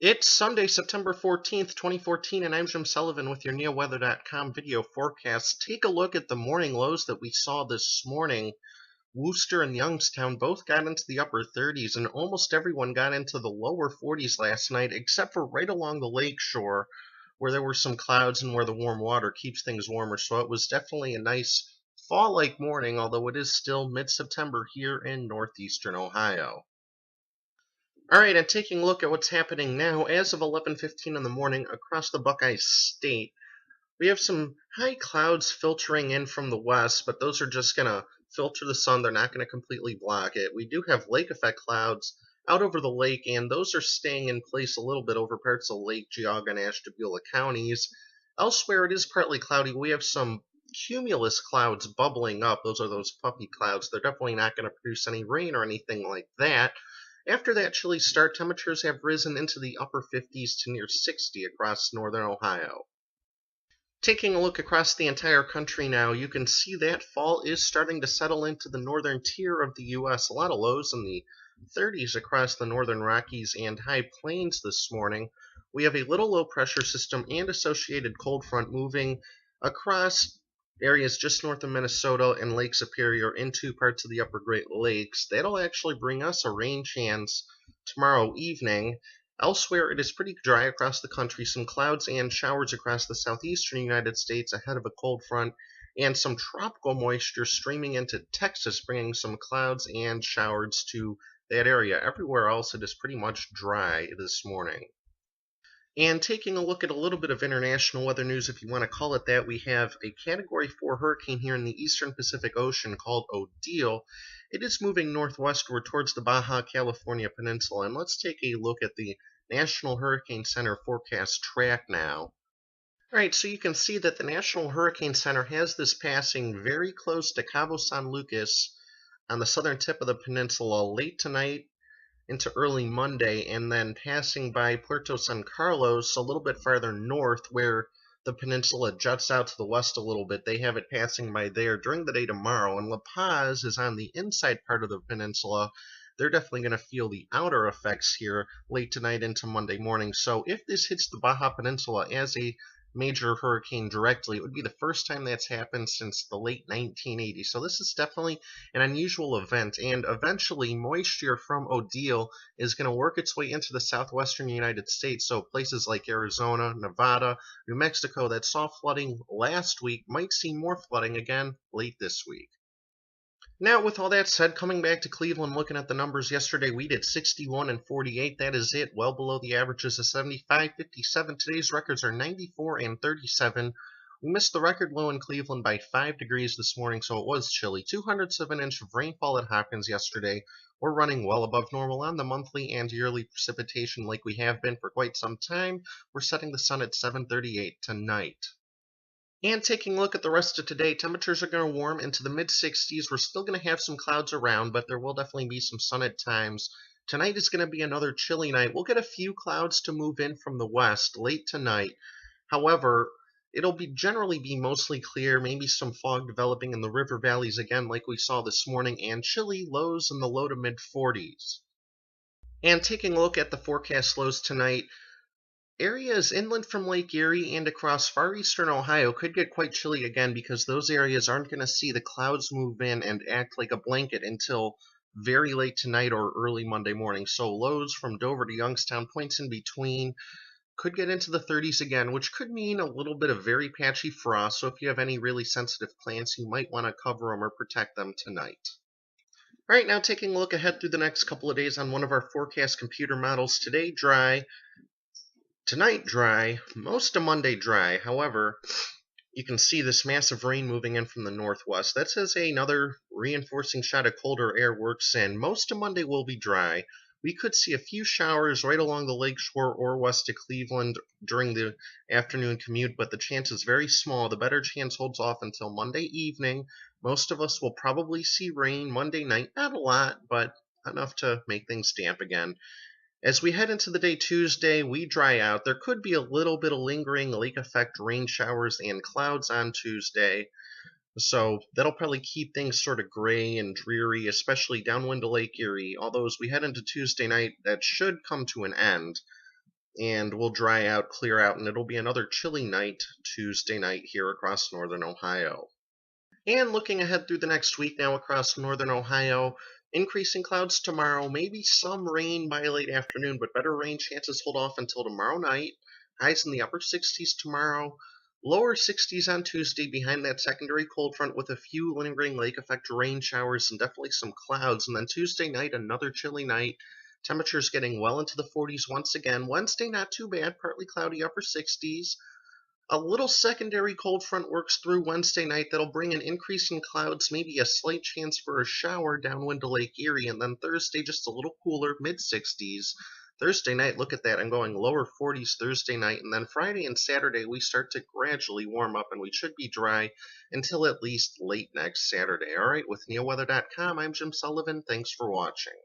It's Sunday, September 14th, 2014, and I'm Jim Sullivan with your NeoWeather.com video forecast. Take a look at the morning lows that we saw this morning. Worcester and Youngstown both got into the upper 30s, and almost everyone got into the lower 40s last night, except for right along the lake shore, where there were some clouds and where the warm water keeps things warmer. So it was definitely a nice fall-like morning, although it is still mid-September here in northeastern Ohio. Alright, and taking a look at what's happening now, as of 11:15 in the morning across the Buckeye State, we have some high clouds filtering in from the west, but those are just going to filter the sun. They're not going to completely block it. We do have lake effect clouds out over the lake, and those are staying in place a little bit over parts of Lake Geauga and Ashtabula counties. Elsewhere, it is partly cloudy. We have some cumulus clouds bubbling up. Those are those puffy clouds. They're definitely not going to produce any rain or anything like that. After that chilly start, temperatures have risen into the upper 50s to near 60 across northern Ohio. Taking a look across the entire country now, you can see that fall is starting to settle into the northern tier of the U.S. A lot of lows in the 30s across the northern Rockies and High Plains this morning. We have a little low pressure system and associated cold front moving across areas just north of Minnesota and Lake Superior into parts of the upper Great Lakes. That'll actually bring us a rain chance tomorrow evening. Elsewhere, it is pretty dry across the country. Some clouds and showers across the southeastern United States ahead of a cold front, and some tropical moisture streaming into Texas, bringing some clouds and showers to that area. Everywhere else, it is pretty much dry this morning. And taking a look at a little bit of international weather news, if you want to call it that, we have a Category 4 hurricane here in the eastern Pacific Ocean called Odile. It is moving northwestward towards the Baja California Peninsula. And let's take a look at the National Hurricane Center forecast track now. Alright, so you can see that the National Hurricane Center has this passing very close to Cabo San Lucas on the southern tip of the peninsula late tonight into early Monday, and then passing by Puerto San Carlos a little bit farther north where the peninsula juts out to the west a little bit. They have it passing by there during the day tomorrow, and La Paz is on the inside part of the peninsula. They're definitely going to feel the outer effects here late tonight into Monday morning. So if this hits the Baja Peninsula as a major hurricane directly, it would be the first time that's happened since the late 1980s. So this is definitely an unusual event, and eventually moisture from Odile is going to work its way into the southwestern United States. So places like Arizona, Nevada, New Mexico that saw flooding last week might see more flooding again late this week. Now, with all that said, coming back to Cleveland, looking at the numbers yesterday, we did 61 and 48. That is it, well below the averages of 75, 57. Today's records are 94 and 37. We missed the record low in Cleveland by 5 degrees this morning, so it was chilly. 200ths of an inch of rainfall at Hopkins yesterday. We're running well above normal on the monthly and yearly precipitation like we have been for quite some time. We're setting the sun at 7:38 tonight. And taking a look at the rest of today, temperatures are going to warm into the mid-60s. We're still going to have some clouds around, but there will definitely be some sun at times. Tonight is going to be another chilly night. We'll get a few clouds to move in from the west late tonight. However, it'll generally be mostly clear, maybe some fog developing in the river valleys again like we saw this morning, and chilly lows in the low to mid-40s. And taking a look at the forecast lows tonight, areas inland from Lake Erie and across far eastern Ohio could get quite chilly again because those areas aren't going to see the clouds move in and act like a blanket until very late tonight or early Monday morning. So lows from Dover to Youngstown, points in between, could get into the 30s again, which could mean a little bit of very patchy frost. So if you have any really sensitive plants, you might want to cover them or protect them tonight. All right, now taking a look ahead through the next couple of days on one of our forecast computer models. Today, dry. Tonight, dry. Most of Monday, dry. However, you can see this massive rain moving in from the northwest. That says another reinforcing shot of colder air works in. Most of Monday will be dry. We could see a few showers right along the lakeshore or west of Cleveland during the afternoon commute, but the chance is very small. The better chance holds off until Monday evening. Most of us will probably see rain Monday night. Not a lot, but enough to make things damp again. As we head into the day Tuesday, we dry out. There could be a little bit of lingering lake effect rain showers and clouds on Tuesday. So that'll probably keep things sort of gray and dreary, especially downwind to Lake Erie. Although as we head into Tuesday night, that should come to an end. and we'll dry out, clear out, and it'll be another chilly night Tuesday night here across northern Ohio. And looking ahead through the next week now across northern Ohio, increasing clouds tomorrow, maybe some rain by late afternoon, but better rain chances hold off until tomorrow night. Highs in the upper 60s tomorrow, lower 60s on Tuesday behind that secondary cold front with a few lingering lake effect rain showers and definitely some clouds. And then Tuesday night, another chilly night. Temperatures getting well into the 40s once again. Wednesday, not too bad, partly cloudy, upper 60s. A little secondary cold front works through Wednesday night that'll bring an increase in clouds, maybe a slight chance for a shower downwind to Lake Erie, and then Thursday just a little cooler, mid-60s. Thursday night, look at that, I'm going lower 40s Thursday night, and then Friday and Saturday we start to gradually warm up, and we should be dry until at least late next Saturday. All right, with NeoWeather.com, I'm Jim Sullivan. Thanks for watching.